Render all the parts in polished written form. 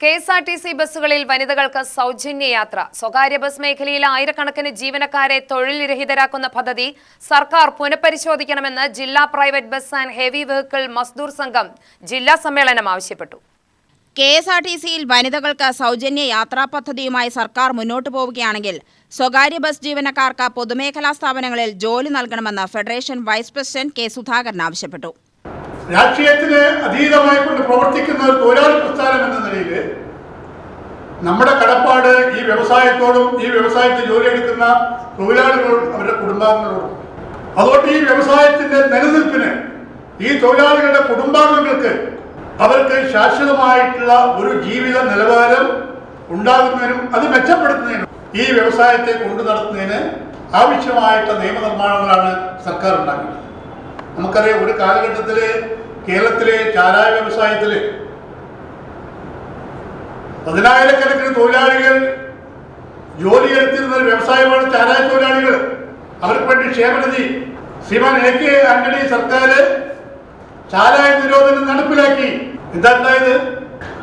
KSRTC ബസ്സുകളിൽ വനിതകൾക്ക് സൗജന്യ യാത്ര. സ്വകാര്യ ബസ് മേഖലയിലെ ആയിരക്കണക്കിന് ജീവനക്കാരെ തൊഴിൽരഹിതരാക്കുന്ന പദ്ധതി സർക്കാർ പുനഃപരിശോധിക്കണമെന്ന് ജില്ലാ private bus and heavy vehicle Mazdoor Sangh ജില്ലാ സമ്മേളനം ആവശ്യപ്പെട്ടു. KSRTCയിൽ വനിതകൾക്ക് സൗജന്യ യാത്രാ പദ്ധതിയുമായി സർക്കാർ മുന്നോട്ടു പോവുകയാണെങ്കിൽ സ്വകാര്യ ബസ് ജീവനക്കാർക്ക് പൊതുമേഖലാ സ്ഥാപനങ്ങളിൽ ജോലി നൽകണമെന്ന് federation vice president K Sudhakaran ആവശ്യപ്പെട്ടു. രാഷ്ട്രീയത്തിന് അതീതമായി കൊണ്ട് പ്രവർത്തിക്കുന്ന ഒരു തൊഴിലാളി പ്രസ്ഥാനം എന്ന നിലയിൽ നമ്മുടെ കടപ്പാട് ഈ വ്യവസായത്തോടും ഈ വ്യവസായത്തിൽ ജോലിയെടുക്കുന്ന തൊഴിലാളികളോടും അവരുടെ കുടുംബാംഗങ്ങളോടും. അതുകൊണ്ട് ഈ വ്യവസായത്തിന്റെ നിലനിൽപ്പിന് ഈ തൊഴിലാളികളുടെ കുടുംബാംഗങ്ങൾക്ക് അവർക്ക് ശാശ്വതമായിട്ടുള്ള ഒരു ജീവിത നിലവാരം ഉണ്ടാകുന്നതിനും അത് മെച്ചപ്പെടുത്തുന്നതിനും ഈ വ്യവസായത്തെ കൊണ്ടു നടത്തുന്നതിന് ആവശ്യമായിട്ടുള്ള നിയമനിർമ്മാണങ്ങളാണ് സർക്കാർ ഉണ്ടാക്കിയത്. നമുക്കറിയാം, ഒരു കാലഘട്ടത്തിൽ കേരളത്തിലെ ചാരായ വ്യവസായത്തിൽ 10,000-കണക്കിന് തൊഴിലാളികൾ ജോലിയെടുത്തിരുന്ന ഒരു വ്യവസായമാണ് ചാരായ തൊഴിലാളികൾ. അവർക്ക് വേണ്ടി ക്ഷേമനിധി ശ്രീമാൻ AK ആന്റണി സർക്കാർ ചാരായ നിരോധനം നടപ്പിലാക്കി. എന്താണ്ടായത്?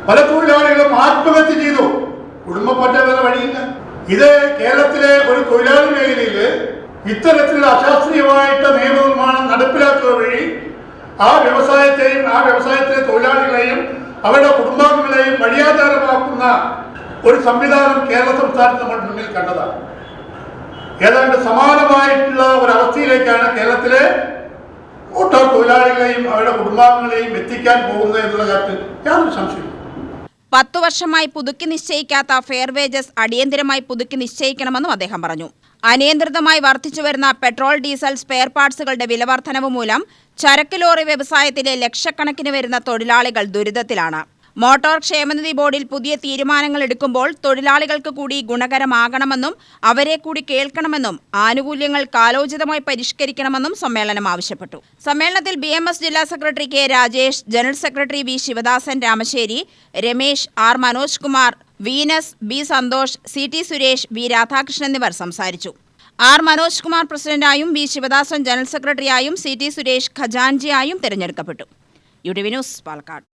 പല തൊഴിലാളികളും ആത്മഹത്യ ചെയ്തു. കുടുംബം പോറ്റാൻ വേറെ വഴിയില്ല. ഇത് കേരളത്തിലെ ഒരു തൊഴിലാളി മേഖലയിൽ ഇത്തരത്തിലുള്ള അശാസ്ത്രീയമായിട്ട് നിയമനിർമ്മാണം നടപ്പിലാക്കുക വഴി ആ വ്യവസായത്തെയും ആ വ്യവസായത്തിലെ തൊഴിലാളികളെയും അവരുടെ കുടുംബാംഗങ്ങളെയും വഴിയാധാരമാക്കുന്ന ഒരു സംവിധാനം കേരള സംസ്ഥാനത്ത് നമ്മൾ മുന്നിൽ കണ്ടതാണ്. ഏതാണ്ട് സമാനമായിട്ടുള്ള ഒരവസ്ഥയിലേക്കാണ് കേരളത്തിലെ ഓട്ടോ തൊഴിലാളികളെയും അവരുടെ കുടുംബാംഗങ്ങളെയും എത്തിക്കാൻ പോകുന്നത് എന്നുള്ള കാര്യത്തിൽ യാതൊരു സംശയമില്ല. 10 വർഷമായി പുതുക്കി നിശ്ചയിക്കാത്ത ഫെയർ വേജസ് അടിയന്തരമായി പുതുക്കി നിശ്ചയിക്കണമെന്നും അദ്ദേഹം പറഞ്ഞു. അനിയന്ത്രിതമായി വർദ്ധിച്ചുവരുന്ന പെട്രോൾ, ഡീസൽ, സ്പെയർ പാർട്സുകളുടെ വിലവർദ്ധനവ് മൂലം ചരക്ക് ലോറി വ്യവസായത്തിലെ ലക്ഷക്കണക്കിന് വരുന്ന തൊഴിലാളികൾ ദുരിതത്തിലാണ്. മോട്ടോർ ക്ഷേമനിധി ബോർഡിൽ പുതിയ തീരുമാനങ്ങൾ എടുക്കുമ്പോൾ തൊഴിലാളികൾക്ക് കൂടി ഗുണകരമാകണമെന്നും അവരെ കൂടി കേൾക്കണമെന്നും ആനുകൂല്യങ്ങൾ കാലോചിതമായി പരിഷ്കരിക്കണമെന്നും സമ്മേളനം ആവശ്യപ്പെട്ടു. സമ്മേളനത്തിൽ BMS ജില്ലാ secretary K Rajesh, general secretary V Sivadasan Ramassery, Ramesh, R Manoj Kumar, Venus, B Santhosh, CT Suresh, V Radhakrishnan എന്നിവർ സംസാരിച്ചു. R മനോജ് കുമാർ പ്രസിഡന്റായും V ശിവദാസൻ ജനറൽ സെക്രട്ടറിയായും CT സുരേഷ് ഖജാൻജിയായും തെരഞ്ഞെടുക്കപ്പെട്ടു. UTV news, Palakkad.